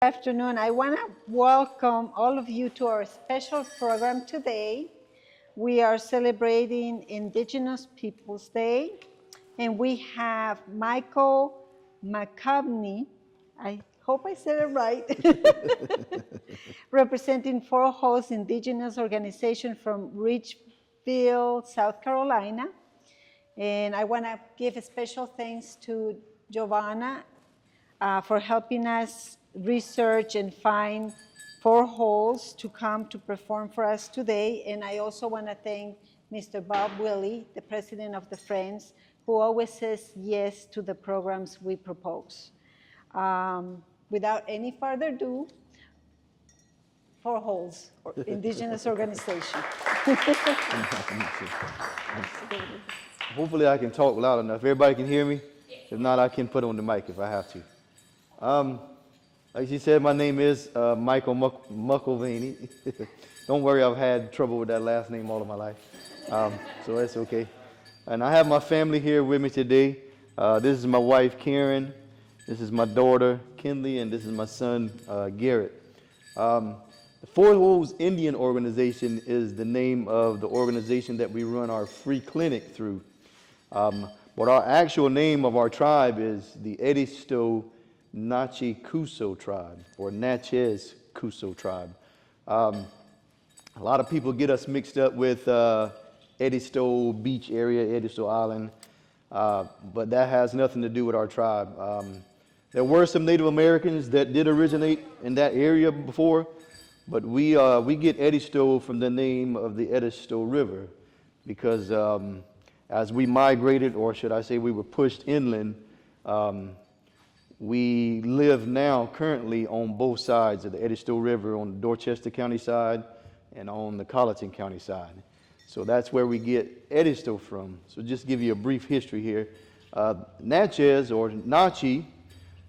Good afternoon. I want to welcome all of you to our special program today. We are celebrating Indigenous Peoples Day, and we have Michael McCubney, I hope I said it right, representing Four Holes Indigenous Organization from Richville, South Carolina. And I want to give a special thanks to Giovanna for helping us research and find Four Holes to come to perform for us today. And I also want to thank Mr. Bob Willey, the president of the Friends, who always says yes to the programs we propose. Without any further ado, Four Holes, Indigenous Organization. Hopefully I can talk loud enough. Everybody can hear me? If not, I can put on the mic if I have to. Like she said, my name is Michael McElvaney. Don't worry, I've had trouble with that last name all of my life, so that's okay. And I have my family here with me today. This is my wife, Karen. This is my daughter, Kinley, and this is my son, Garrett. The Four Holes Indian Organization is the name of the organization that we run our free clinic through. But our actual name of our tribe is the Edisto Natchez Kusso Tribe, or Natchez Kusso Tribe. A lot of people get us mixed up with Edisto Beach area, Edisto Island, but that has nothing to do with our tribe. There were some Native Americans that did originate in that area before, but we get Edisto from the name of the Edisto River, because as we migrated, or should I say we were pushed inland, we live now currently on both sides of the Edisto River, on the Dorchester County side and on the Colleton County side. So that's where we get Edisto from. So just to give you a brief history here. Natchez, or Natchez,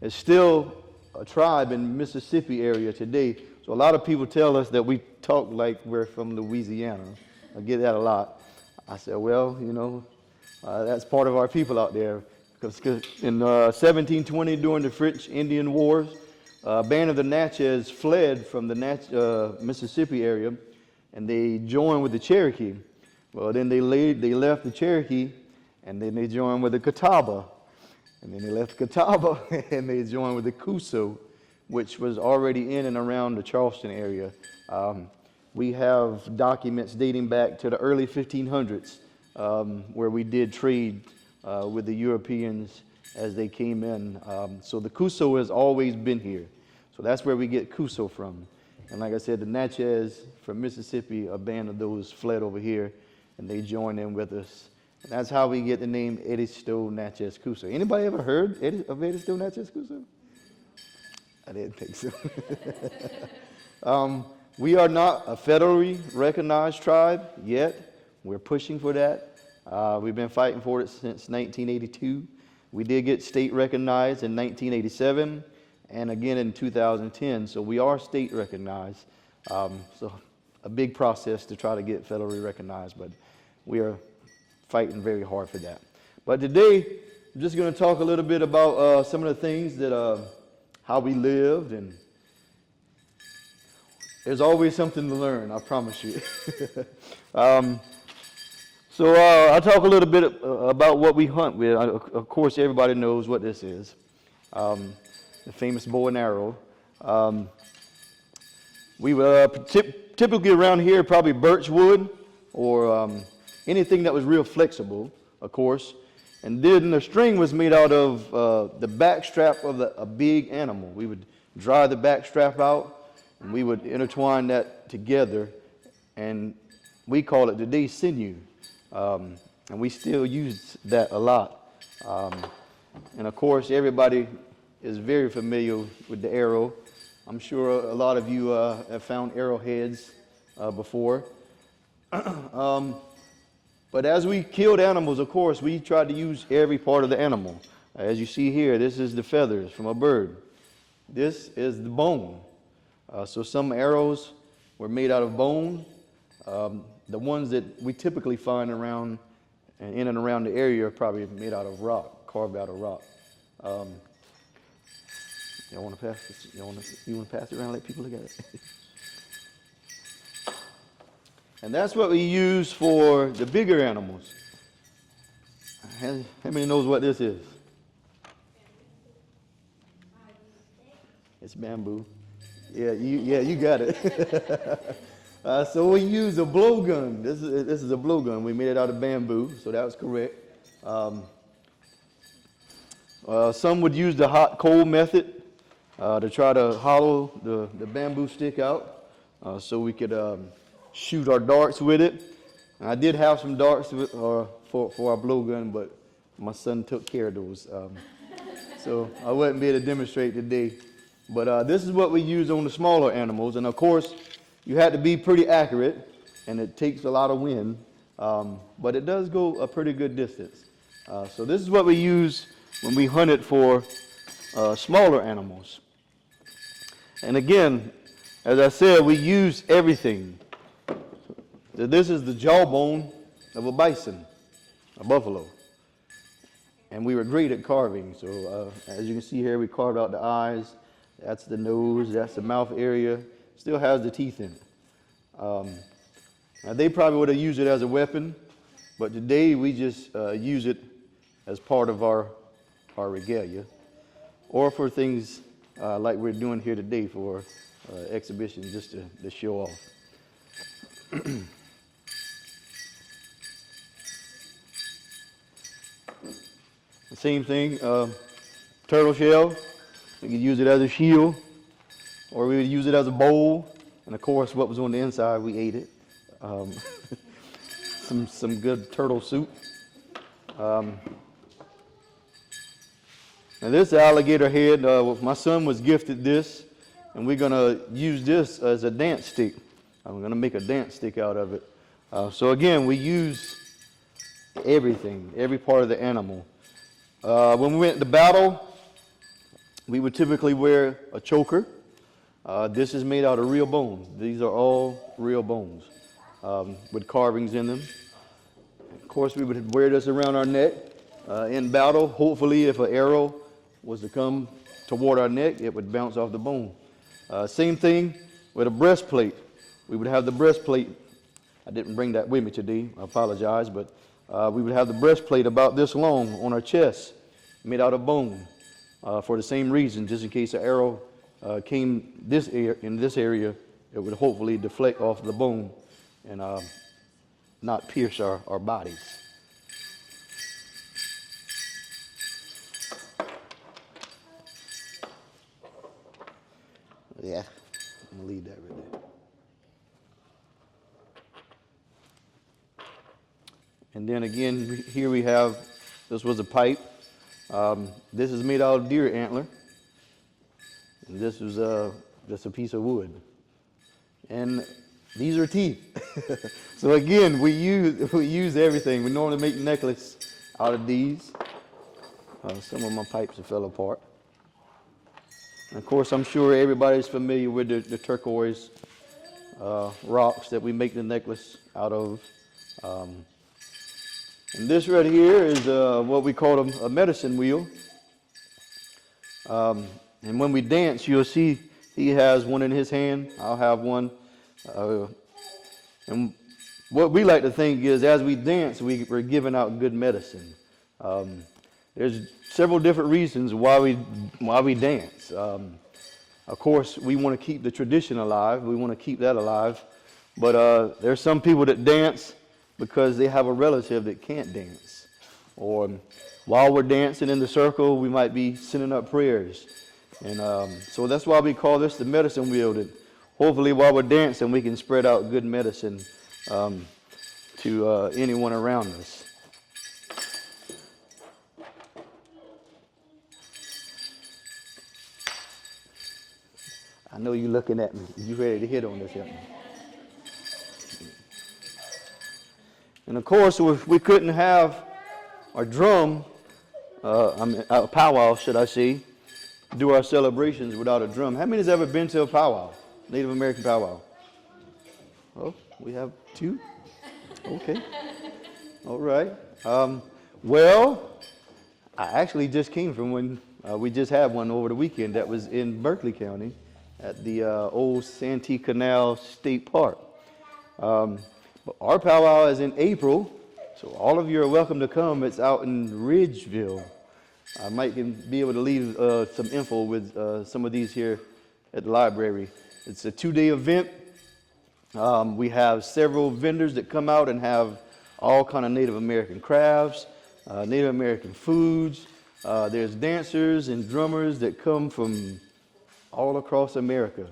is still a tribe in Mississippi area today. So a lot of people tell us that we talk like we're from Louisiana. I get that a lot. I said, well, you know, that's part of our people out there. Because in 1720, during the French Indian Wars, a band of the Natchez fled from the Mississippi area, and they joined with the Cherokee. Well, then they left the Cherokee, and then they joined with the Catawba. And then they left Catawba, and they joined with the Kusso, which was already in and around the Charleston area. We have documents dating back to the early 1500s where we did trade with the Europeans as they came in. So the Kusso has always been here. So that's where we get Kusso from. And like I said, the Natchez from Mississippi, a band of those fled over here, and they joined in with us. And that's how we get the name Edisto Natchez Kusso. Anybody ever heard of Edisto Natchez Kusso? I didn't think so. We are not a federally recognized tribe yet. We're pushing for that. We've been fighting for it since 1982. We did get state recognized in 1987 and again in 2010. So we are state recognized. So a big process to try to get federally recognized, but we are fighting very hard for that. But today, I'm just going to talk a little bit about some of the things that, how we lived, and there's always something to learn, I promise you. So I'll talk a little bit about what we hunt with. Of course, everybody knows what this is, the famous bow and arrow. We typically around here, probably birch wood or anything that was real flexible, of course. And then the string was made out of the back strap of a big animal. We would dry the back strap out, and we would intertwine that together, and we call it today sinew. And we still use that a lot. And of course, everybody is very familiar with the arrow. I'm sure a lot of you have found arrowheads before. But as we killed animals, of course, we tried to use every part of the animal. As you see here, this is the feathers from a bird. This is the bone. So some arrows were made out of bone. The ones that we typically find around and in and around the area are probably made out of rock, carved out of rock. Y'all want to pass this? You want to pass it around and let people look at it? And that's what we use for the bigger animals. How many knows what this is? It's bamboo. Yeah, you got it. So we use a blowgun. This is a blowgun. We made it out of bamboo, so that was correct. Some would use the hot-cold method to try to hollow the bamboo stick out so we could shoot our darts with it. And I did have some darts for our blowgun, but my son took care of those. So I wouldn't be able to demonstrate today. But this is what we use on the smaller animals. And of course, you had to be pretty accurate, and it takes a lot of wind. But it does go a pretty good distance. So this is what we use when we hunted for smaller animals. And again, as I said, we use everything. This is the jawbone of a bison, a buffalo. And we were great at carving. So as you can see here, we carved out the eyes. That's the nose. That's the mouth area. Still has the teeth in it. Now they probably would have used it as a weapon, but today we just use it as part of our regalia, or for things like we're doing here today for exhibition, just to show off. The same thing, turtle shell. We could use it as a shield, or we would use it as a bowl. And of course, what was on the inside, we ate it. Some good turtle soup. And this alligator head, my son was gifted this, and we're gonna use this as a dance stick. I'm gonna make a dance stick out of it. So again, we use everything, every part of the animal. When we went to battle, we would typically wear a choker. This is made out of real bones. These are all real bones with carvings in them. Of course, we would wear this around our neck in battle. Hopefully, if an arrow was to come toward our neck, it would bounce off the bone. Same thing with a breastplate. We would have the breastplate. I didn't bring that with me today. I apologize, but we would have the breastplate about this long on our chest, made out of bone, for the same reason, just in case an arrow came in this area, it would hopefully deflect off the bone and not pierce our bodies. Yeah, I'm gonna leave that right there. And then again, here we have, this was a pipe. This is made out of deer antler. And this was just a piece of wood. And these are teeth. So again, we use everything. We normally make necklace out of these. Some of my pipes have fell apart. And of course, I'm sure everybody's familiar with the turquoise rocks that we make the necklace out of. And this right here is what we call a medicine wheel. And when we dance, you'll see he has one in his hand. I'll have one. And what we like to think is as we dance, we're giving out good medicine. There's several different reasons why we dance. Of course, we want to keep the tradition alive. We want to keep that alive. But there's some people that dance because they have a relative that can't dance. Or while we're dancing in the circle, we might be sending up prayers. And so that's why we call this the medicine wheel. That hopefully while we're dancing, we can spread out good medicine to anyone around us. I know you're looking at me. You ready to hit on this here? And of course, if we couldn't have our drum, a powwow, should I say, do our celebrations without a drum. How many has ever been to a powwow, Native American powwow? Oh, we have two? Okay. All right. Well, I actually just came from one. We just had one over the weekend that was in Berkeley County at the old Santee Canal State Park. But our powwow is in April, so all of you are welcome to come. It's out in Ridgeville. I might be able to leave some info with some of these here at the library. It's a 2-day event. We have several vendors that come out and have all kind of Native American crafts, Native American foods. There's dancers and drummers that come from all across America.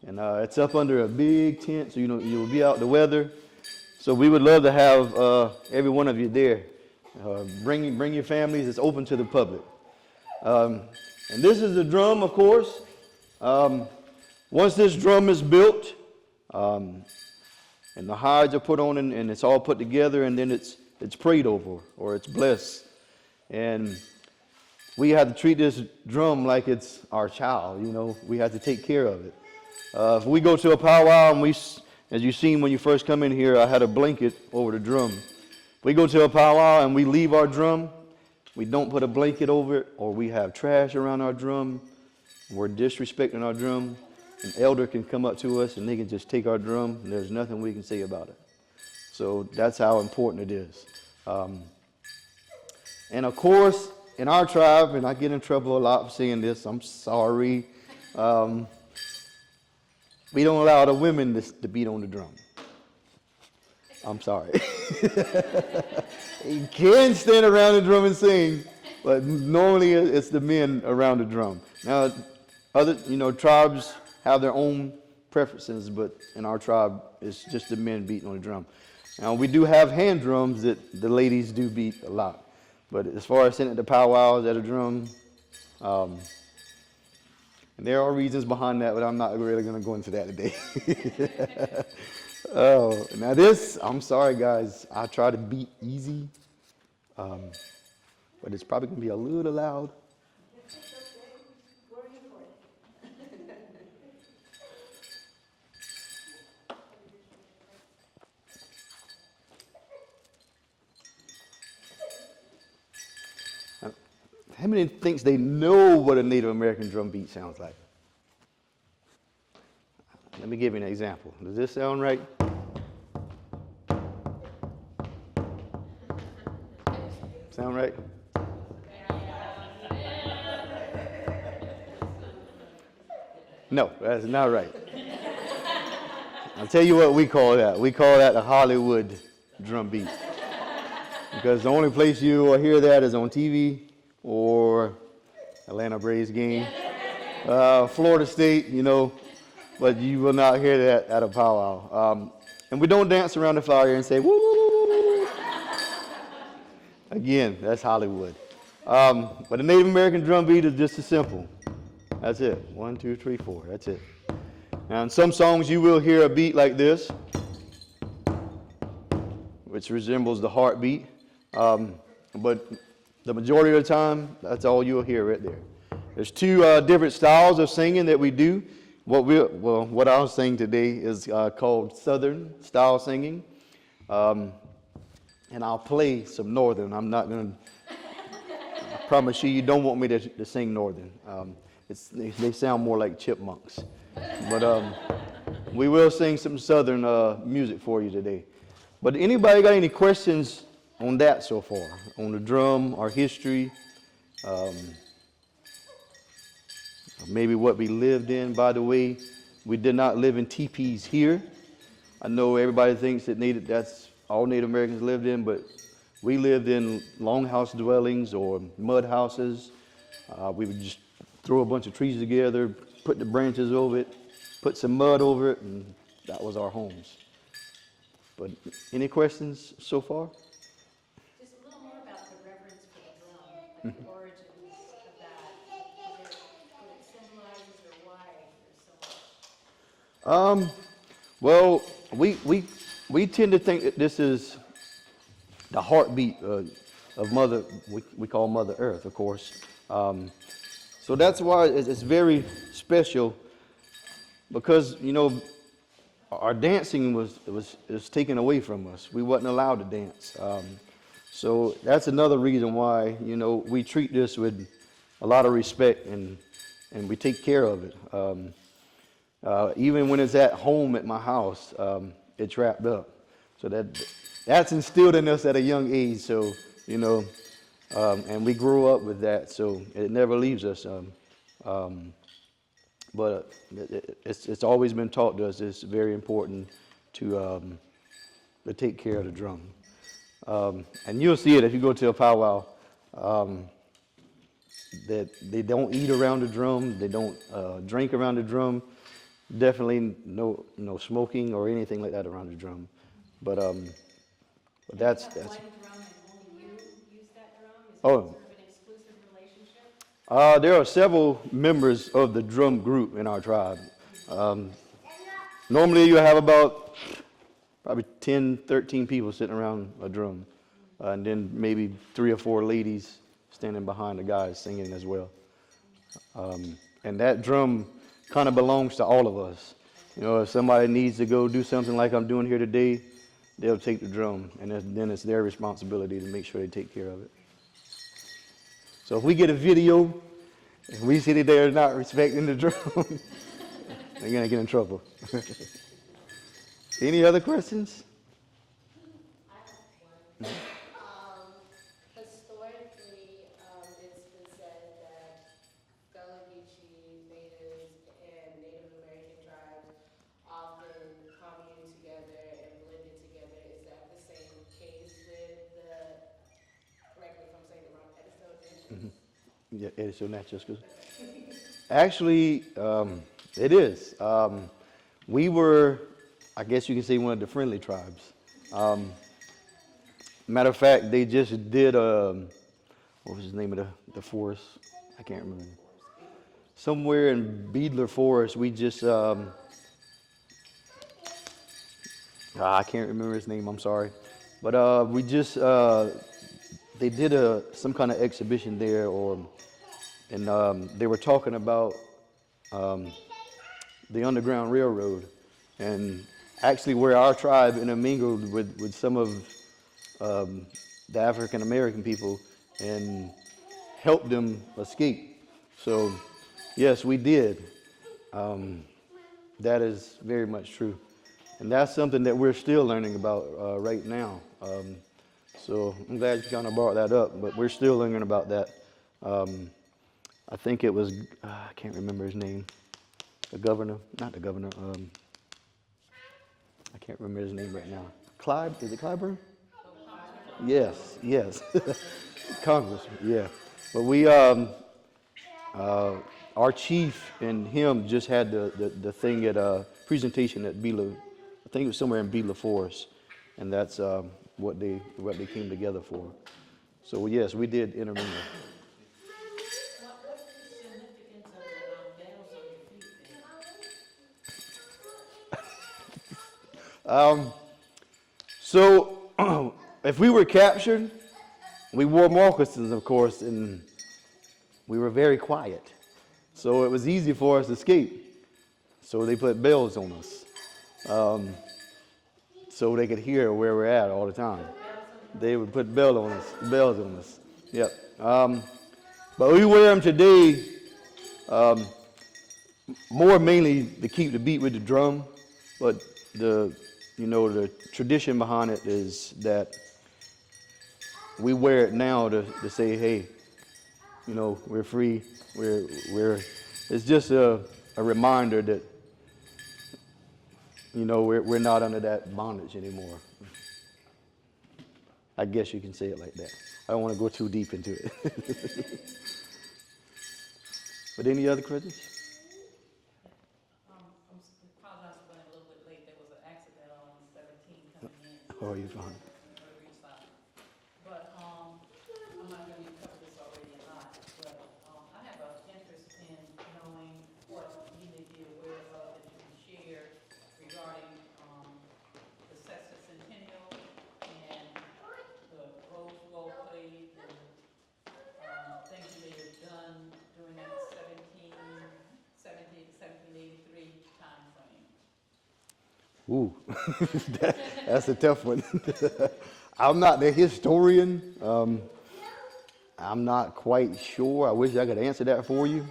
And it's up under a big tent, so you'll be out in the weather. So we would love to have every one of you there. Bring your families. It's open to the public. And this is the drum, of course. Once this drum is built, and the hides are put on, and it's all put together, and then it's prayed over, or it's blessed. And we have to treat this drum like it's our child. We have to take care of it. If we go to a powwow, and as you've seen when you first come in here, I had a blanket over the drum. We go to a powwow and we leave our drum, we don't put a blanket over it, or we have trash around our drum, we're disrespecting our drum, an elder can come up to us and they can just take our drum, and there's nothing we can say about it. So that's how important it is. And of course, in our tribe, and I get in trouble a lot for saying this, I'm sorry, we don't allow the women to beat on the drum. I'm sorry. You can stand around the drum and sing, but normally it's the men around the drum. Now, other tribes have their own preferences, but in our tribe, it's just the men beating on the drum. Now, we do have hand drums that the ladies do beat a lot, but as far as sitting at the powwows at a drum, and there are reasons behind that, but I'm not really going to go into that today. Oh, now this, I'm sorry guys, I try to beat easy, but it's probably going to be a little loud. How many thinks they know what a Native American drum beat sounds like? Let me give you an example. Does this sound right? Sound right? No, that's not right. I'll tell you what we call that. We call that a Hollywood drum beat. Because the only place you will hear that is on TV or Atlanta Braves game, Florida State, but you will not hear that at a powwow. And we don't dance around the fire and say, woo, woo, woo, woo, woo. Again, that's Hollywood. But the Native American drum beat is just as simple. That's it. 1, 2, 3, 4. That's it. Now, in some songs, you will hear a beat like this, which resembles the heartbeat. But the majority of the time, that's all you'll hear right there. There's two different styles of singing that we do. What I'll sing today is called Southern style singing. And I'll play some Northern. I'm not going to, I promise you don't want me to sing Northern. They sound more like chipmunks. But we will sing some Southern music for you today. But anybody got any questions on that so far? On the drum, our history, maybe what we lived in. By the way, we did not live in teepees here. I know everybody thinks that that's all Native Americans lived in, but we lived in longhouse dwellings or mud houses. We would just throw a bunch of trees together, put the branches over it, put some mud over it, and that was our homes. But any questions so far? Just a little more about the reverence for the drum, the origins of that, what it symbolizes, or why there's so much Well, we tend to think that this is the heartbeat of Mother, we call Mother Earth, of course. So that's why it's very special, because, you know, our dancing was taken away from us. We wasn't allowed to dance. So that's another reason why, you know, we treat this with a lot of respect, and we take care of it. Even when it's at home at my house, it's wrapped up. So that's instilled in us at a young age. So, you know, and we grew up with that, so it never leaves us. But it's always been taught to us it's very important to take care of the drum. And you'll see it if you go to a powwow, that they don't eat around the drum, they don't drink around the drum. Definitely no smoking or anything like that around the drum. But that's One drum and only you use that drum? Is it oh. sort of an exclusive relationship? There are several members of the drum group in our tribe. Normally you have about probably 10, 13 people sitting around a drum, and then maybe 3 or 4 ladies standing behind the guys singing as well. And that drum kind of belongs to all of us. You know, if somebody needs to go do something like I'm doing here today, they'll take the drum, and then it's their responsibility to make sure they take care of it. So if we get a video and we see that they're not respecting the drum, they're gonna get in trouble. Any other questions? Historically, it's been said that Gullah Geechee natives and Native American tribes often commune together and blended together. Is that the same case with correct me if I'm saying it wrong, Edisto Natchez? Yeah, Edisto Natchez Kusso. Actually, it is. We were, I guess you can say, one of the friendly tribes. Matter of fact, they just did, what was the name of the forest? I can't remember. Somewhere in Beadler Forest, we just, I can't remember his name, I'm sorry. But we just, they did some kind of exhibition there, and they were talking about the Underground Railroad, and actually where our tribe intermingled with some of the African American people and helped them escape. So yes, we did. That is very much true, and that's something that we're still learning about right now. So I'm glad you kind of brought that up, but we're still learning about that. I think it was, I can't remember his name, the governor, not the governor, I can't remember his name right now. Clyde, is it Clyburn? Yes, Congress, yeah. But we, our chief and him just had the thing at a presentation at Beadler, I think it was somewhere in Beadler Forest, and that's what they came together for. So yes, we did intermingle. What's the significance of the bells on your feet then? So if we were captured, we wore moccasins, of course, and we were very quiet. So it was easy for us to escape. So they put bells on us, so they could hear where we're at all the time. They would put bells on us. Yep. But we wear them today, more mainly to keep the beat with the drum. But the tradition behind it is that we wear it now to say, hey, we're free. It's just a reminder that, we're not under that bondage anymore. I guess you can say it like that. I don't want to go too deep into it. But any other questions? I apologize for running a little bit late. There was an accident on 17 coming in. Oh, you're fine. But I'm not going to cover this already a lot, but I have an interest in knowing what you may be aware of that you can share Ooh, that's a tough one. I'm not the historian. I'm not quite sure. I wish I could answer that for you.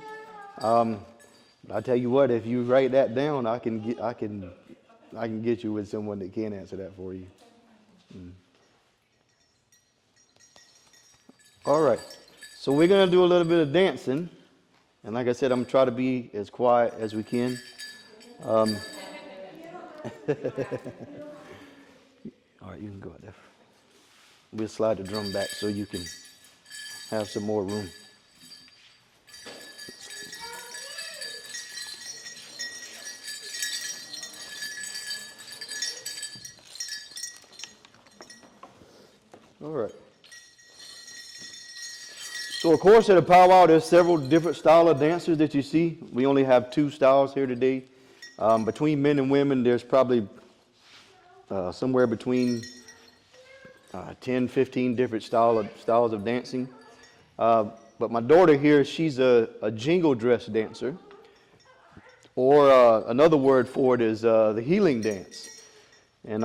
I'll tell you what, if you write that down, I can get you with someone that can answer that for you. All right, so we're gonna do a little bit of dancing, and like I said, I'm gonna try to be as quiet as we can. All right, you can go out there. We'll slide the drum back so you can have some more room. All right. So of course at a powwow there's several different style of dancers that you see. We only have 2 styles here today. Between men and women there's probably somewhere between 10, 15 different styles of dancing. But my daughter here, she's a jingle dress dancer, or another word for it is the healing dance. And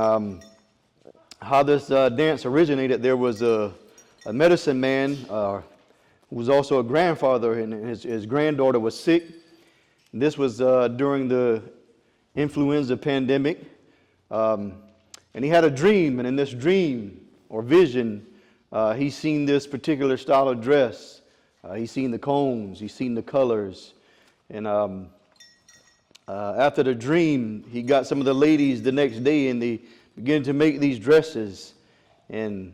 how this dance originated, there was a medicine man who was also a grandfather, and his granddaughter was sick. This was during the influenza pandemic. And he had a dream, and in this dream or vision, he seen this particular style of dress. He's seen the cones, he's seen the colors. And after the dream, he got some of the ladies the next day, and they began to make these dresses. And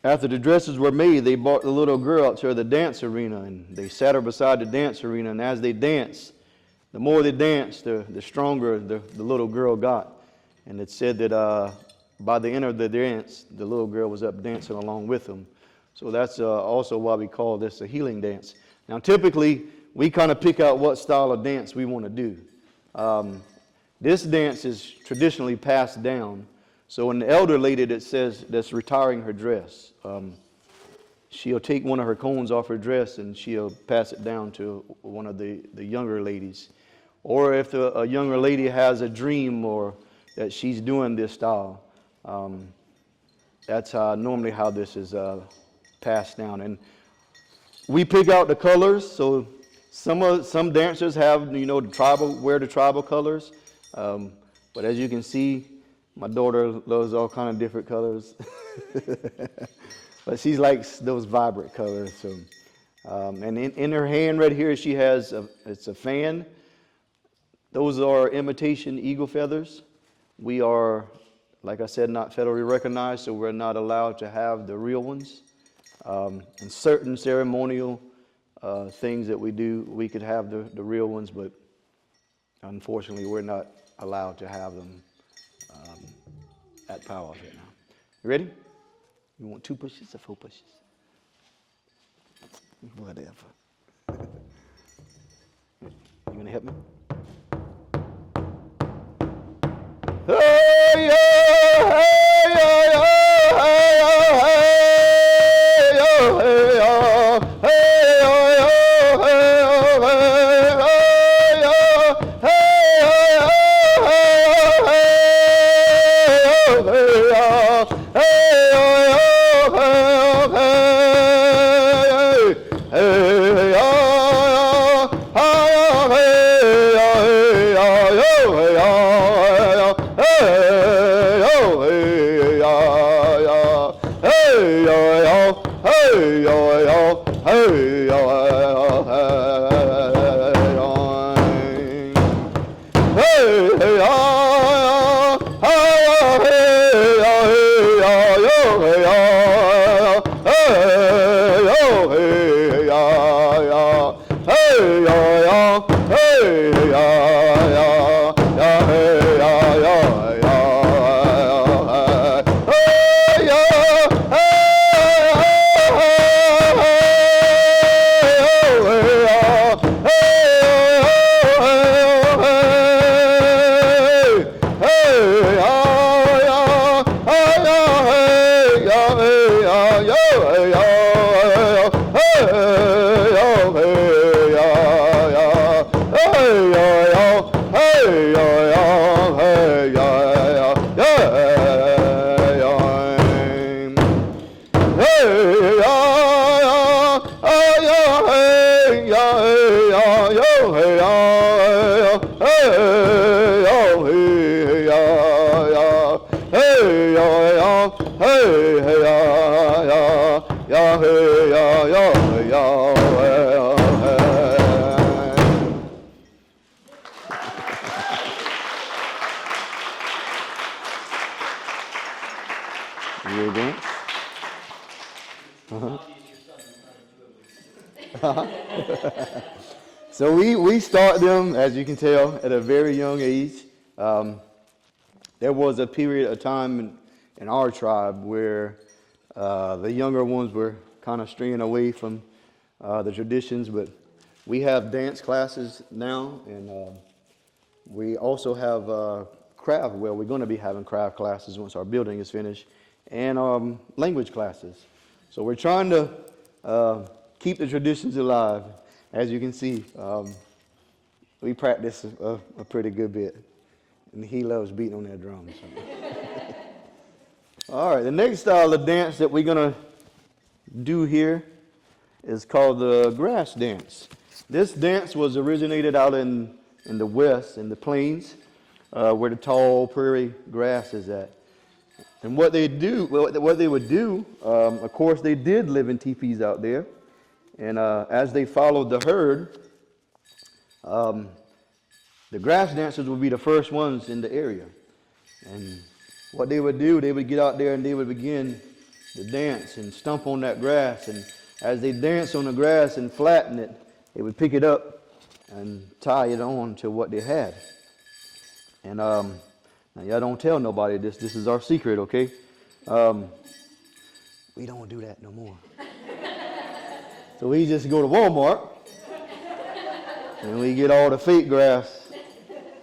after the dresses were made, they brought the little girl out to the dance arena, and they sat her beside the dance arena. And as they danced, the more they danced, the stronger the little girl got. And it said that by the end of the dance, the little girl was up dancing along with them. So that's also why we call this a healing dance. Now, typically, we kind of pick out what style of dance we want to do. This dance is traditionally passed down. So an elder lady that's retiring her dress, she'll take one of her cones off her dress and she'll pass it down to one of the younger ladies. Or if a younger lady has a dream or that she's doing this style, that's normally how this is passed down. And we pick out the colors. So some dancers have, wear the tribal colors. But as you can see, my daughter loves all kind of different colors. But she likes those vibrant colors. So, and in her hand right here, she has it's a fan. Those are imitation eagle feathers. We are, like I said, not federally recognized, so we're not allowed to have the real ones. In certain ceremonial things that we do, we could have the real ones, but unfortunately, we're not allowed to have them at powwows right now. You ready? You want 2 pushes or 4 pushes? Whatever. You gonna help me? Hey, hey, hey, hey, So we start them, as you can tell, at a very young age. There was a period of time in our tribe where the younger ones were kind of straying away from the traditions, but we have dance classes now, and we also have craft. Well, we're going to be having craft classes once our building is finished, and language classes. So we're trying to keep the traditions alive. As you can see, we practice a pretty good bit, and he loves beating on that drum. So. All right, the next style of dance that we're going to do here is called the grass dance. This dance was originated out in the west, in the plains, where the tall prairie grass is at. And what they would do, of course, they did live in teepees out there. And as they followed the herd, the grass dancers would be the first ones in the area. And what they would do, they would get out there and they would begin to dance and stomp on that grass. And as they danced on the grass and flatten it, they would pick it up and tie it on to what they had. And now y'all don't tell nobody this. This is our secret, okay? We don't do that no more. So we just go to Walmart and we get all the fake grass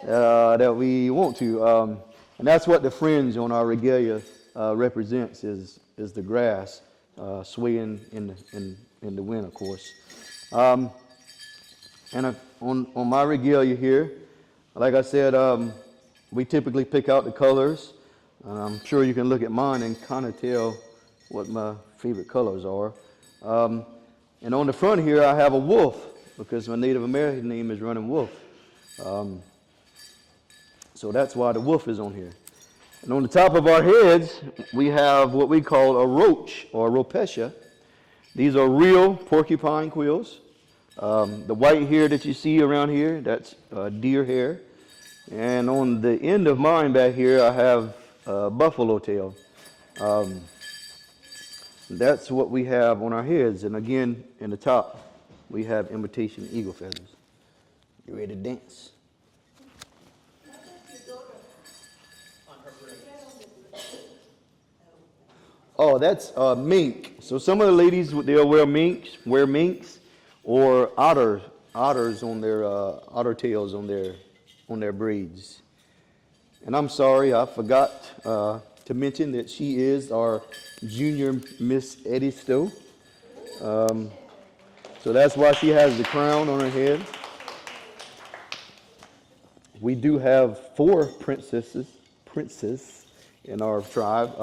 that we want to. And that's what the fringe on our regalia represents, is the grass swaying in the wind, of course. And on my regalia here, like I said, we typically pick out the colors. I'm sure you can look at mine and kind of tell what my favorite colors are. And on the front here, I have a wolf, because my Native American name is Running Wolf. So that's why the wolf is on here. And on the top of our heads, we have what we call a roach, or rhopecia. These are real porcupine quills. The white hair that you see around here, that's deer hair. And on the end of mine back here, I have buffalo tail. That's what we have on our heads. And again, in the top, we have imitation eagle feathers. You ready to dance? Oh, that's mink. So some of the ladies, they'll wear minks, or otters on their otter tails on their braids. And I'm sorry, I forgot to mention that she is our junior Miss Edisto. So that's why she has the crown on her head. We do have 4 princesses in our tribe.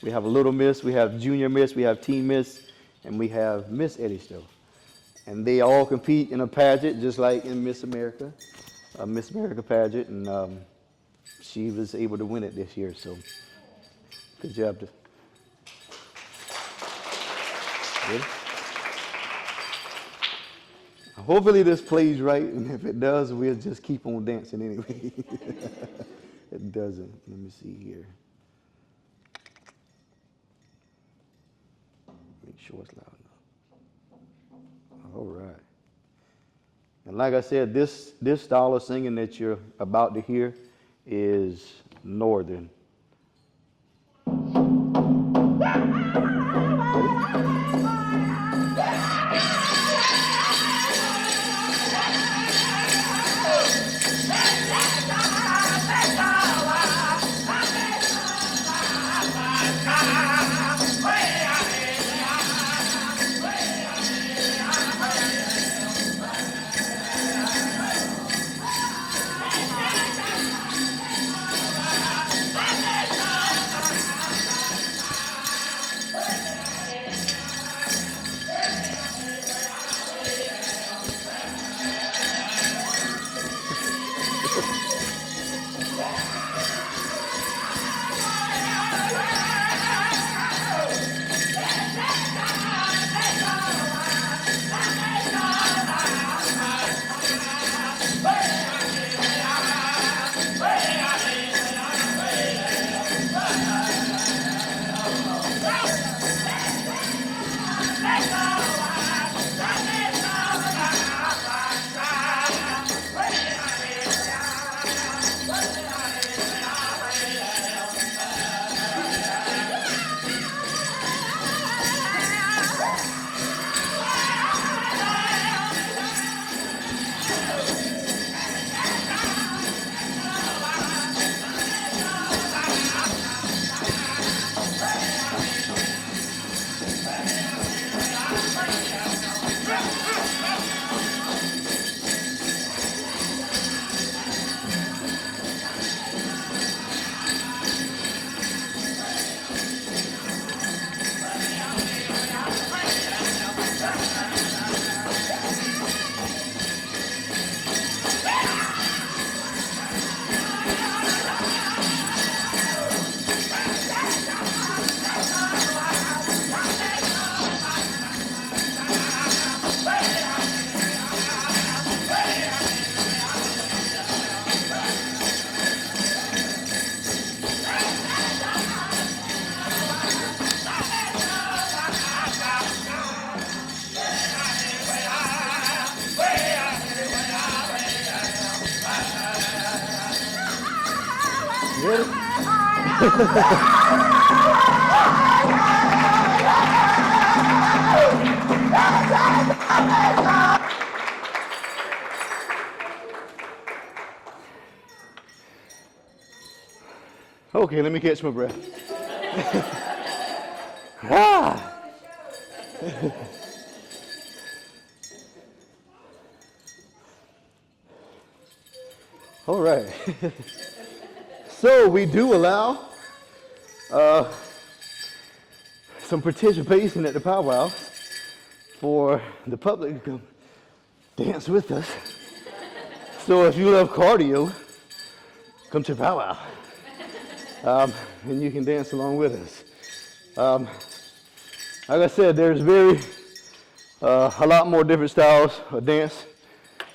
We have a little miss, we have junior miss, we have teen miss, and we have Miss Edisto. And they all compete in a pageant, just like in Miss America, a Miss America pageant, and she was able to win it this year, so good job. Good. Hopefully this plays right, and if it does, we'll just keep on dancing anyway. It doesn't. Let me see here. Make sure it's loud enough. All right. And like I said, this style of singing that you're about to hear is Northern. Okay, let me catch my breath. Ah. All right. So we do allow some participation at the powwow for the public to come dance with us. So if you love cardio, come to powwow. And you can dance along with us. Like I said, there's a lot more different styles of dance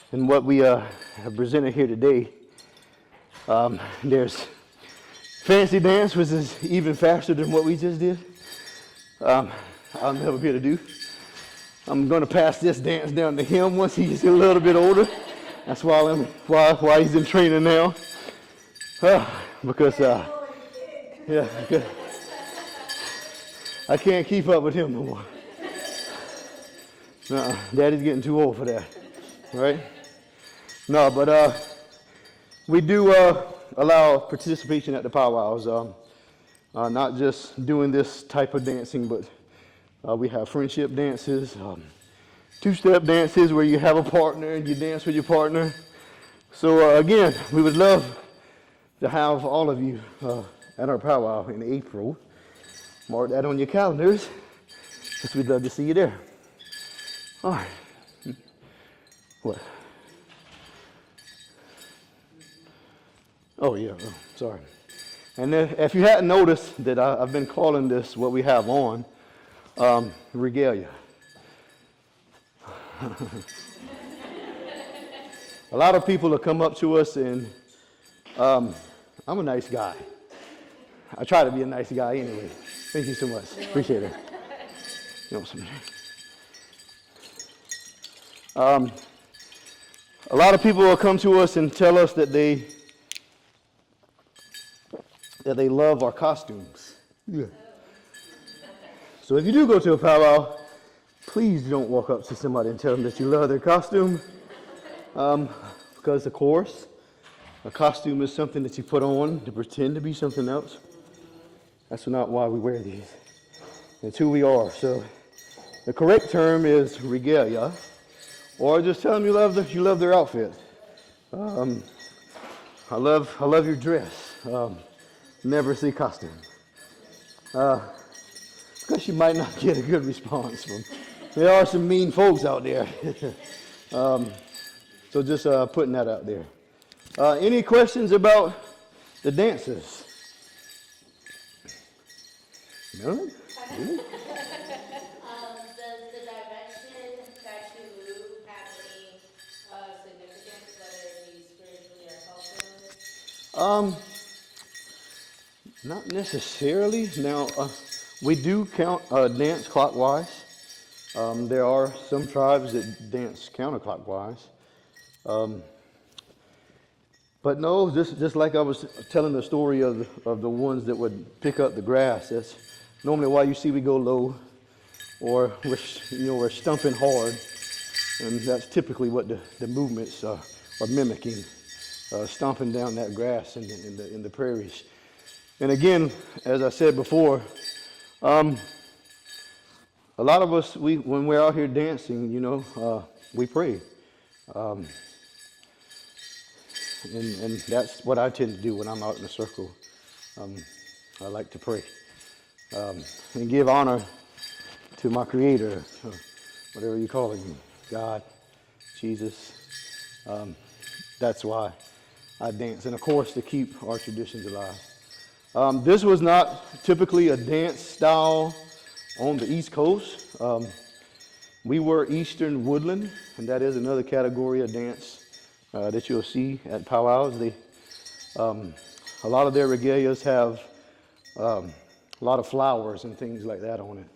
than what we have presented here today. There's fancy dance, which is even faster than what we just did. I'll never be able to do. I'm going to pass this dance down to him once he gets a little bit older. That's why he's in training now. Because yeah, I can't keep up with him no more. Daddy's getting too old for that, right? No, but we do allow participation at the powwows. Not just doing this type of dancing, but we have friendship dances, two-step dances where you have a partner and you dance with your partner. So again, we would love to have all of you at our powwow in April. Mark that on your calendars, because we'd love to see you there. All right. What? Oh, yeah. Oh, sorry. And if you hadn't noticed that I've been calling this what we have on, regalia. A lot of people have come up to us and I'm a nice guy. I try to be a nice guy anyway. Thank you so much. Appreciate it. You want some? A lot of people will come to us and tell us that they love our costumes. Yeah. So if you do go to a powwow, please don't walk up to somebody and tell them that you love their costume. Because of course, a costume is something that you put on to pretend to be something else. That's not why we wear these. It's who we are. So the correct term is regalia, or just tell them you love their outfit. I love your dress. Never say costume. Because you might not get a good response from. There are some mean folks out there. So just putting that out there. Any questions about the dances? No? Really? Does the direction that you move have any significance, whether it be spiritually or culturally? Not necessarily. Now, we do count dance clockwise. There are some tribes that dance counterclockwise. But no, just like I was telling the story of the ones that would pick up the grass. That's normally why you see we go low, or we're stumping hard, and that's typically what the movements are mimicking, stomping down that grass in the prairies. And again, as I said before, a lot of us, when we're out here dancing, we pray. And that's what I tend to do when I'm out in a circle. I like to pray and give honor to my Creator, whatever you call him, God, Jesus. That's why I dance, and of course to keep our traditions alive. This was not typically a dance style on the East Coast. We were Eastern Woodland, and that is another category of dance that you'll see at powwows. A lot of their regalias have a lot of flowers and things like that on it.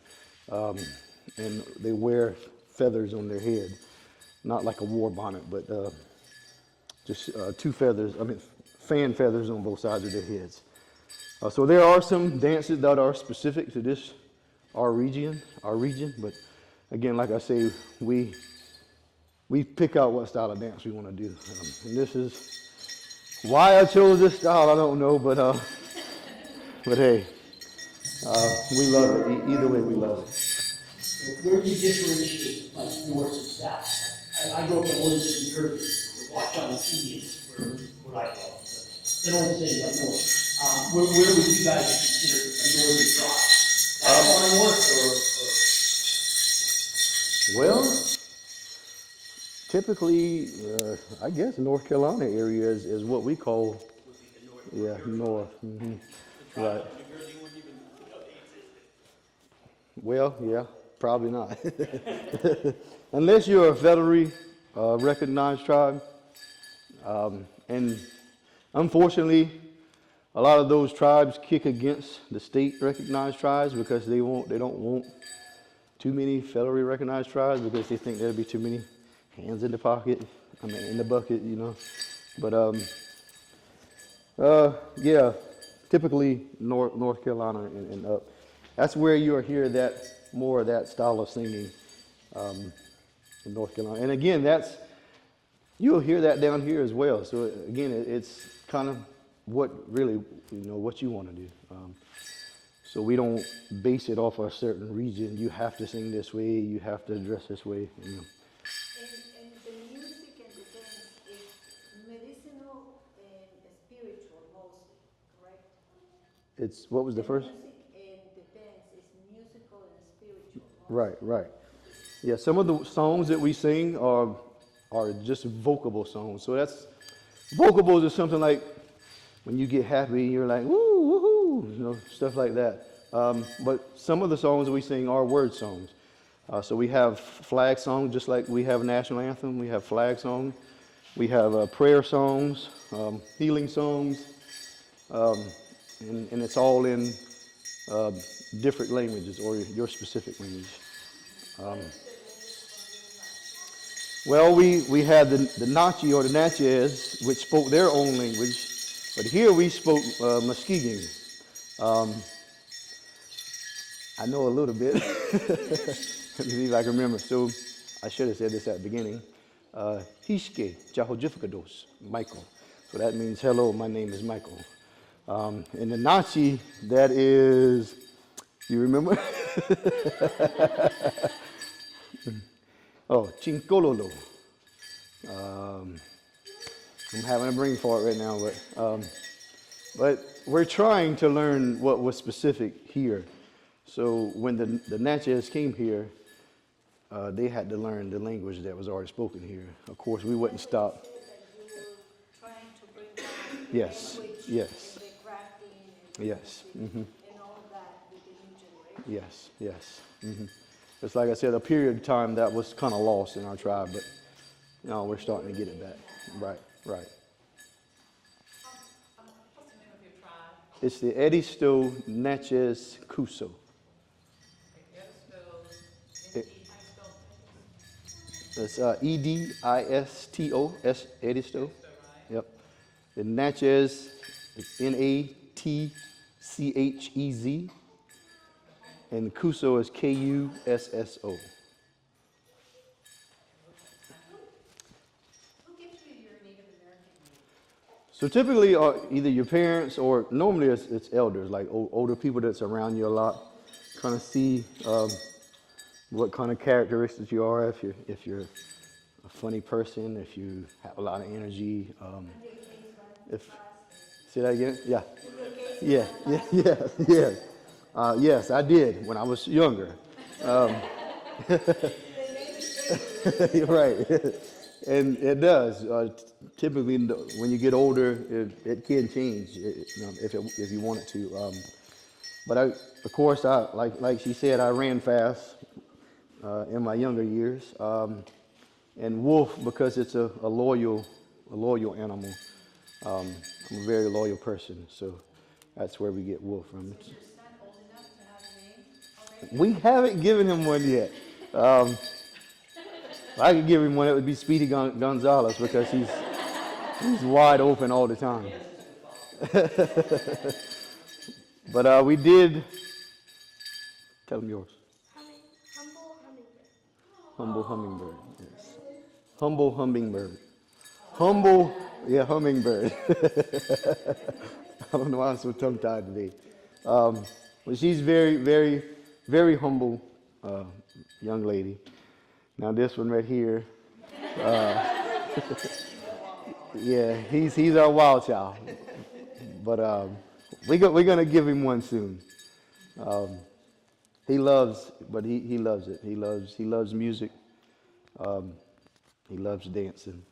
And they wear feathers on their head, not like a war bonnet, but just two feathers, fan feathers on both sides of their heads. So there are some dances that are specific to this, our region, but again, like I say, we pick out what style of dance we want to do. And this is why I chose this style, I don't know, but hey, we love it. Either way, we love it. Where do you differentiate like north and south? I grew up in Elizabeth, New Jersey, watch on the Indians, where I go. They don't say like north. Where would you guys consider a northern tribe? Far north Well, typically, I guess North Carolina area is what we call, north. Right. Well, yeah, probably not. Unless you're a federally recognized tribe. And unfortunately, a lot of those tribes kick against the state recognized tribes because they don't want too many federally recognized tribes because they think there'll be too many hands in the pocket, in the bucket, But typically North Carolina and up. That's where you'll hear more of that style of singing in North Carolina. And again, you'll hear that down here as well. So again, it's kind of what you want to do. So we don't base it off a certain region. You have to sing this way. You have to dress this way. And the music and the dance is medicinal and spiritual mostly, correct? What was the first? Music and the dance is musical and spiritual. Right. Yeah, some of the songs that we sing are just vocable songs. So vocables is something like when you get happy, you're like, woo, woohoo, stuff like that. But some of the songs that we sing are word songs. So we have flag songs, just like we have a national anthem. We have flag songs. We have prayer songs, healing songs, and it's all in different languages or your specific language. Well, we had the Natchez or the Natchez, which spoke their own language, but here we spoke Muskegon. I know a little bit. Let me see if I can remember. So I should have said this at the beginning. Hishke Jahojifikados, Michael. So that means, hello, my name is Michael. In the Natchez, that is, you remember? Oh, Chinkololo. I'm having a brain fart right now, but we're trying to learn what was specific here. So when the Natchez came here, they had to learn the language that was already spoken here. Of course, we wouldn't stop. Trying to bring down Yes, language yes. and the crafting Yes. and all of that with the new generation. Yes. It's like I said, a period of time that was kind of lost in our tribe, but we're starting to get it back. Right. What's the name of your tribe? It's the Edisto Natchez Kusso. Edisto, It- how you spell It's Edisto, Edisto. right? Yep. The Natchez, it's Natchez. And Kusso is Kusso. Who gives you your Native American name? So typically, either your parents or normally it's elders, like older people that's around you a lot, kind of see what kind of characteristics you are. If you're a funny person, if you have a lot of energy. Say that again? Yeah. Yes, I did when I was younger. Right. And it does. Typically, when you get older, it can change if you want it to. But of course, like she said, I ran fast in my younger years. And wolf, because it's a loyal animal. I'm a very loyal person, so that's where we get wolf from. Is your son old enough to have a name already? We haven't given him one yet. If I could give him one, it would be Speedy Gonzalez because he's wide open all the time. But we did, tell them yours. Humble hummingbird, yes. Humble hummingbird. Humble, yeah, hummingbird. I don't know why I'm so tongue-tied today. But she's very, very, very humble young lady. Now this one right here, yeah, he's our wild child. But we're gonna give him one soon. He loves, but he loves it. He loves music. He loves dancing.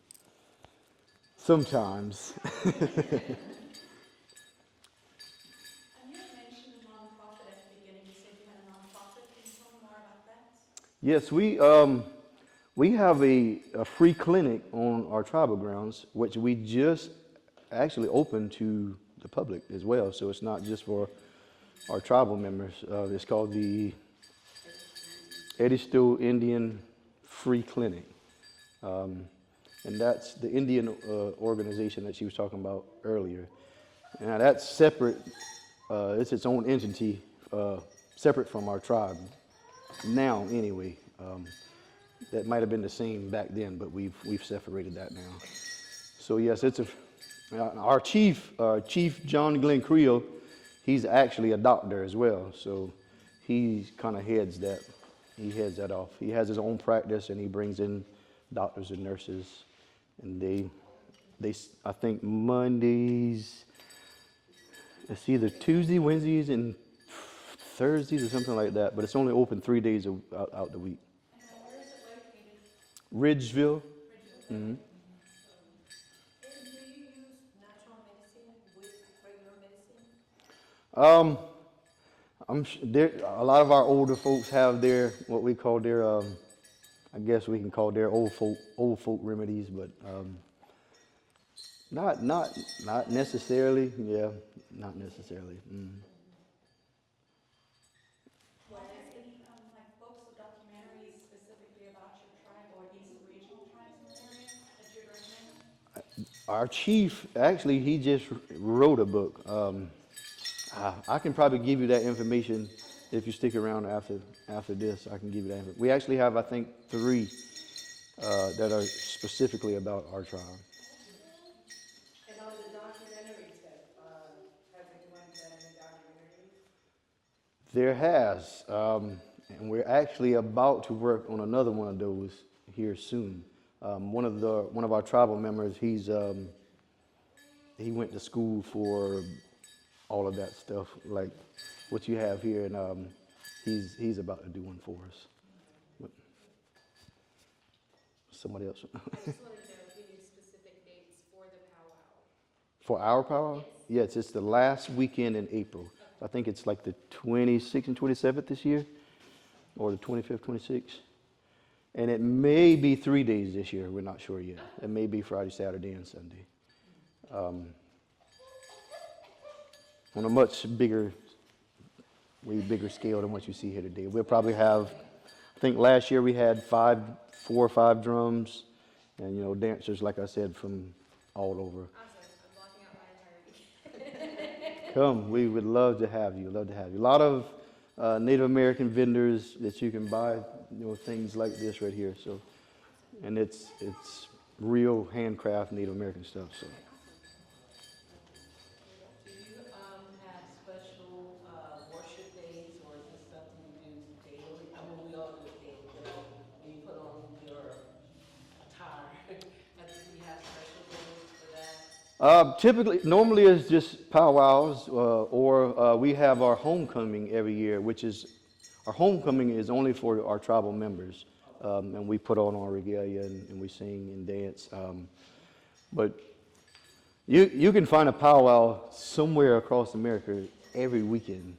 Sometimes. And you had mentioned a nonprofit at the beginning. You said you had a nonprofit. Can you tell me more about that? Yes, we have a free clinic on our tribal grounds, which we just actually opened to the public as well. So it's not just for our tribal members. It's called the Edisto Indian Free Clinic. And that's the Indian organization that she was talking about earlier. Now that's separate, it's its own entity, separate from our tribe. Now, anyway, that might have been the same back then, but we've separated that now. So yes, it's our chief John Glenn Creel, he's actually a doctor as well. So he kind of heads that off. He has his own practice and he brings in doctors and nurses. And they I think Mondays, it's either Tuesday, Wednesdays, and Thursdays or something like that, but it's only open 3 days out the week. And where is it located? Ridgeville. Mm-hmm. And do you use natural medicine with regular medicine? A lot of our older folks have their, what we call their, I guess we can call their old folk remedies, but not necessarily. Yeah, not necessarily. Mm. Well, there's any like books or documentaries specifically about your tribe or these regional tribes in the area that you'd recommend? Our chief, actually, he just wrote a book. I can probably give you that information if you stick around after this. I can give you that information. We actually have, I think, 3 that are specifically about our tribe. And on the documentaries, has anyone done any documentaries? There has, and we're actually about to work on another one of those here soon. One of our tribal members, he went to school for all of that stuff, like what you have here, and he's about to do one for us. But somebody else. I just wanted to know any specific dates for the powwow. For our powwow? Yes, it's the last weekend in April. I think it's like the 26th and 27th this year, or the 25th, 26th. And it may be 3 days this year. We're not sure yet. It may be Friday, Saturday, and Sunday. On a much bigger, way bigger scale than what you see here today. We'll probably have, I think last year we had 4 or 5 drums, and dancers, like I said, from all over. Awesome, I'm blocking out my entirety. Come, we would love to have you. Love to have you. A lot of Native American vendors that you can buy, things like this right here. So, and it's real handcraft Native American stuff. So. Do you have special worship days, or is this something you do daily? I mean, we all do it daily, but you put on your attire. Do you have special days for that? Typically, normally it's just powwows, or we have our homecoming every year, which is, our homecoming is only for our tribal members. And we put on our regalia and we sing and dance. But you can find a powwow somewhere across America every weekend.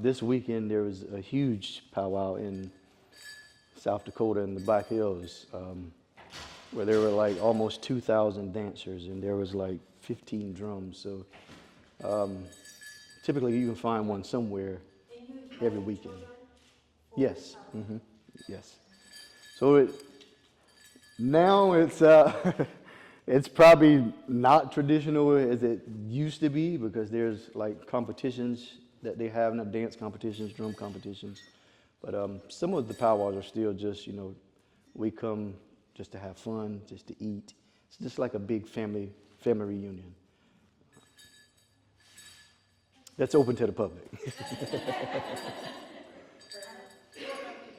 This weekend there was a huge powwow in South Dakota in the Black Hills, where there were like almost 2,000 dancers and there was like 15 drums. So typically you can find one somewhere every weekend. Yes, yes. So now it's it's probably not traditional as it used to be, because there's like competitions that they have in the dance competitions, drum competitions. But some of the powwows are still just, we come just to have fun, just to eat. It's just like a big family reunion. That's open to the public. You don't have to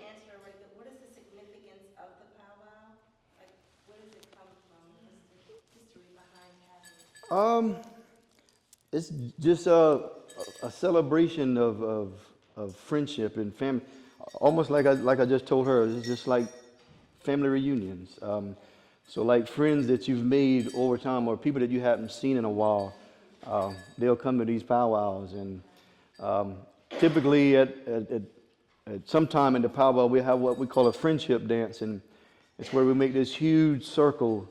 answer right there. What is the significance of the powwow? Like, where does it come from? What's the history behind having it? It's just a celebration of friendship and family, almost like I just told her. It's just like family reunions. So like friends that you've made over time, or people that you haven't seen in a while, they'll come to these powwows, and typically at some time in the powwow we have what we call a friendship dance, and it's where we make this huge circle.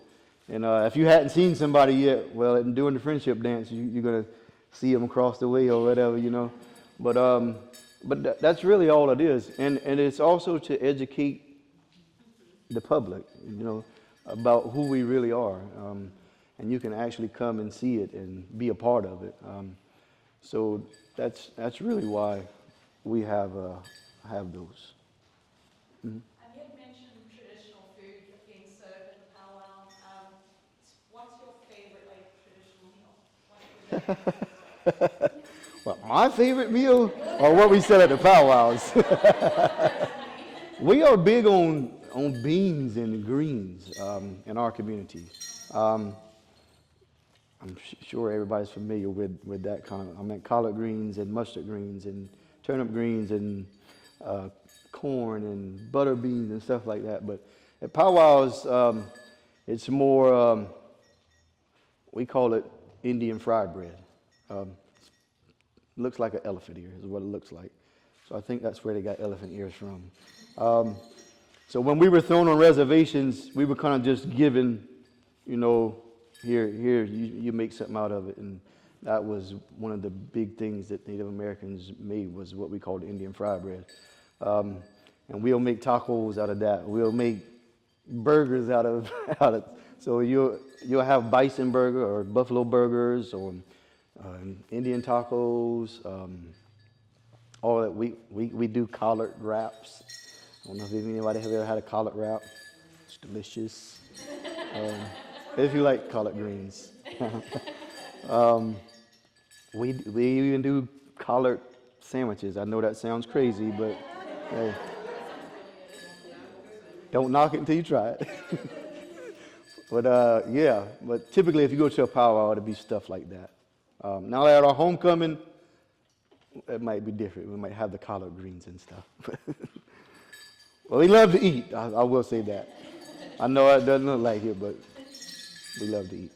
And if you hadn't seen somebody yet, well, during the friendship dance, you're gonna see them across the way or whatever, But that's really all it is, and it's also to educate the public, about who we really are, and you can actually come and see it and be a part of it. So that's really why we have those. Mm-hmm. You had mentioned traditional food being served at the powwow. What's your favorite traditional meal? Well, my favorite meal, or what we sell at the powwows. We are big on beans and greens in our community. I'm sure everybody's familiar with that kind of. Collard greens and mustard greens and turnip greens and corn and butter beans and stuff like that. But at powwows, it's more. We call it Indian fried bread. Looks like an elephant ear is what it looks like. So I think that's where they got elephant ears from. So when we were thrown on reservations, we were kind of just given, here, you make something out of it. And that was one of the big things that Native Americans made, was what we called Indian fried bread. And we'll make tacos out of that. We'll make burgers out of so you'll have bison burger or buffalo burgers or Indian tacos, all that. We do collard wraps. I don't know if anybody have ever had a collard wrap. It's delicious. If you like collard greens. We even do collard sandwiches. I know that sounds crazy, but hey, don't knock it until you try it. But typically if you go to a powwow, it'll be stuff like that. Now at our homecoming, it might be different. We might have the collard greens and stuff. Well, we love to eat. I will say that. I know it doesn't look like it, but we love to eat.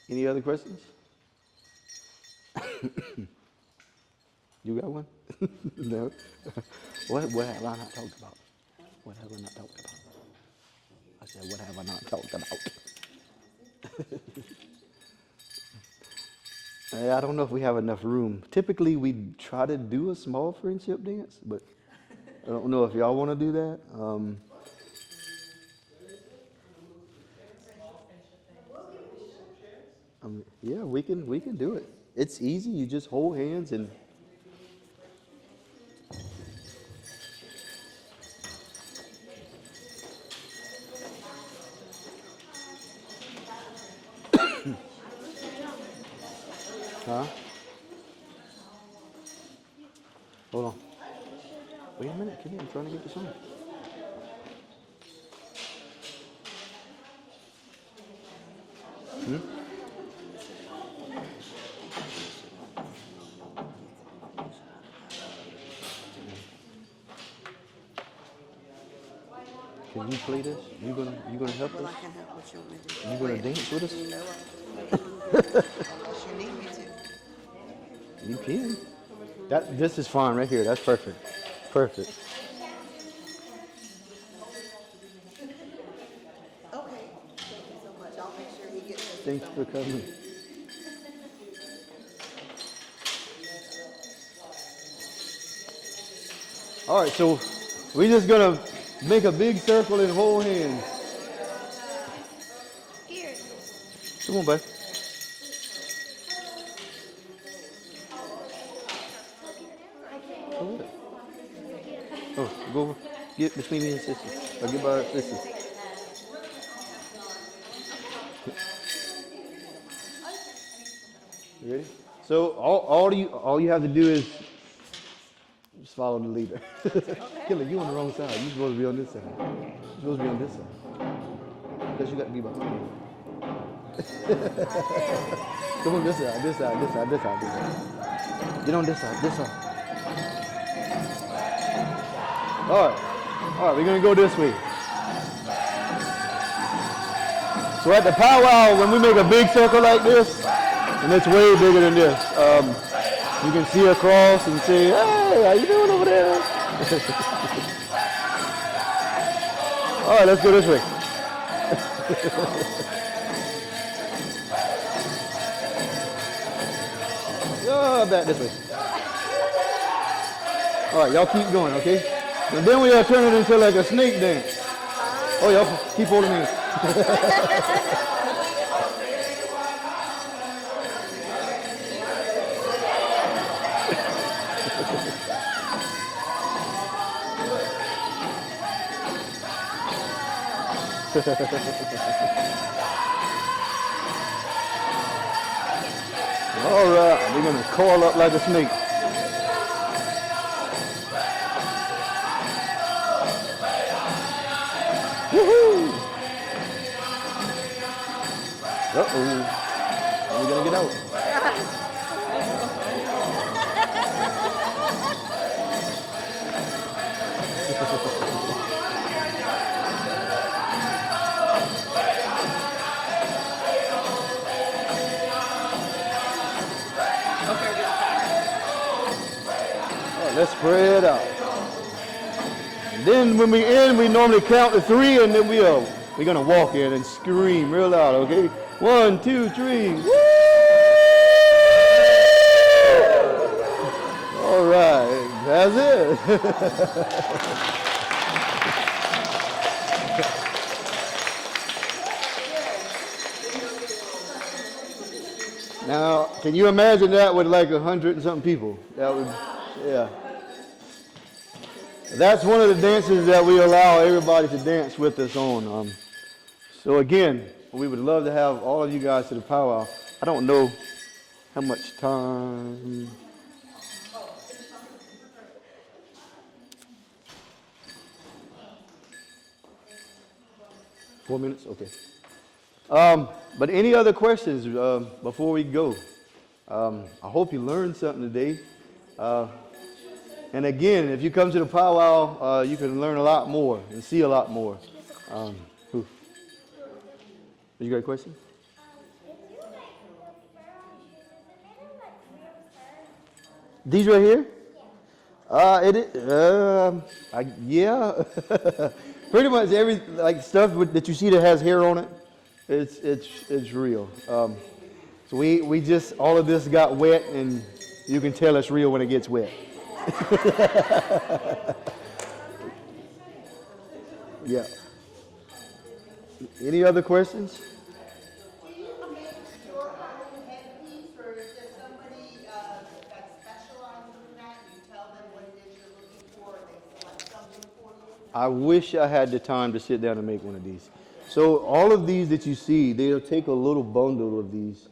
Any other questions? You got one? No? What have I not talked about? What have I not talked about? I said, what have I not talked about? I don't know if we have enough room. Typically, we try to do a small friendship dance, but I don't know if y'all want to do that. Yeah, we can do it. It's easy. You just hold hands and. Huh? Hold on. Wait a minute, come here, I'm trying to get this on. Can you play this? You gonna help us? I can help what you want me to do. You gonna dance with us? Unless you need me to. You can. This is fine right here. That's perfect. Perfect. Okay, thank you so much. I'll make sure he gets this. Thanks for coming. All right, so we're just gonna make a big circle and hold hands. Here. Come on, bud. Go over. Get between me and sister. Or get by sister. You ready? So all you have to do is just follow the leader. Killer, you on the wrong side. You're supposed to be on this side. You're supposed to be on this side. Because you got to be behind me. Come on, this side, this side, this side, this side, this side. Get on this side, this side. All right, we're gonna go this way. So at the powwow, when we make a big circle like this, and it's way bigger than this, you can see across and say, hey, how you doing over there? All right, let's go this way. Back this way. All right, y'all keep going, okay? And then we turn it into like a snake dance. Oh, y'all keep holding hands. All right, we're gonna coil up like a snake. Woohoo! Uh-oh. We're gonna get out. Let's spread out. And then when we end, we normally count to 3, and then we're gonna walk in and scream real loud, okay? 1, 2, 3. Woo! All right, that's it. Now, can you imagine that with like 100 and something people? That would, yeah. That's one of the dances that we allow everybody to dance with us on. So again, we would love to have all of you guys to the powwow. I don't know how much time. Four minutes? Okay. But any other questions before we go? I hope you learned something today. And again, if you come to the powwow, you can learn a lot more and see a lot more. You got a question? These right here? Yeah. Pretty much every stuff that you see that has hair on it, it's real. So we just all of this got wet, and you can tell it's real when it gets wet. Yeah. Any other questions? Do you make your own headpiece, or is there somebody that specializes in that? You tell them what it is you're looking for, and they select something for you? I wish I had the time to sit down and make one of these. So all of these that you see, they'll take a little bundle of these,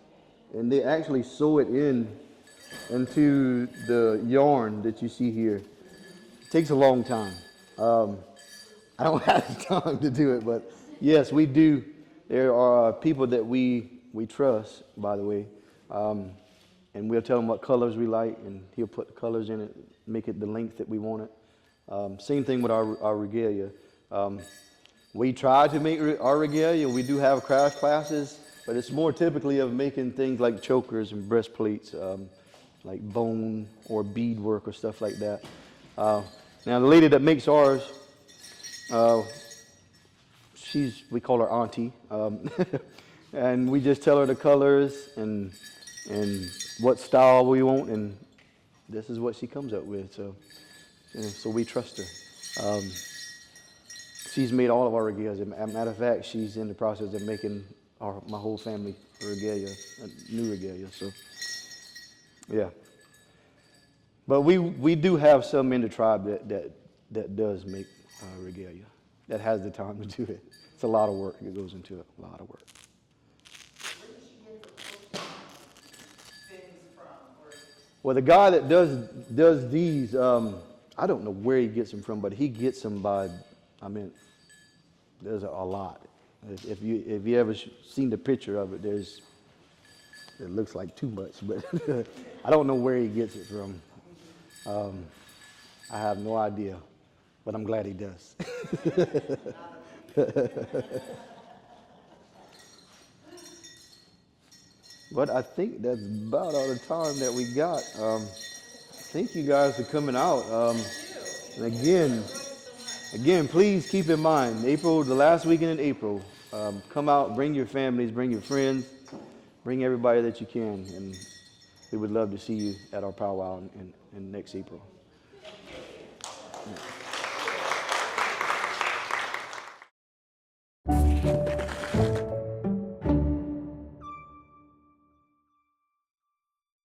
and they actually sew it into the yarn that you see here. It takes a long time. I don't have the time to do it, but yes, we do. There are people that we trust, by the way, and we'll tell them what colors we like, and he'll put the colors in it, make it the length that we want it. Same thing with our regalia. We try to make our regalia. We do have craft classes, but it's more typically of making things like chokers and breastplates, like bone or bead work or stuff like that. Now the lady that makes ours, we call her auntie, and we just tell her the colors and what style we want, and this is what she comes up with. So we trust her. She's made all of our regalias. As a matter of fact, she's in the process of making my whole family regalia, a new regalia. So yeah. But we do have some in the tribe that that does make regalia, that has the time to do it. It's a lot of work that goes into it, a lot of work. Where did she get the protein things from? Or Well, the guy that does these, I don't know where he gets them from, but he gets them by, I mean, there's a lot. If you ever seen the picture of it, it looks like too much, but I don't know where he gets it from. I have no idea, but I'm glad he does. But I think that's about all the time that we got. Thank you guys for coming out. And again, please keep in mind, April, the last weekend in April, come out, bring your families, bring your friends, bring everybody that you can, and we would love to see you at our powwow in next April. Yeah.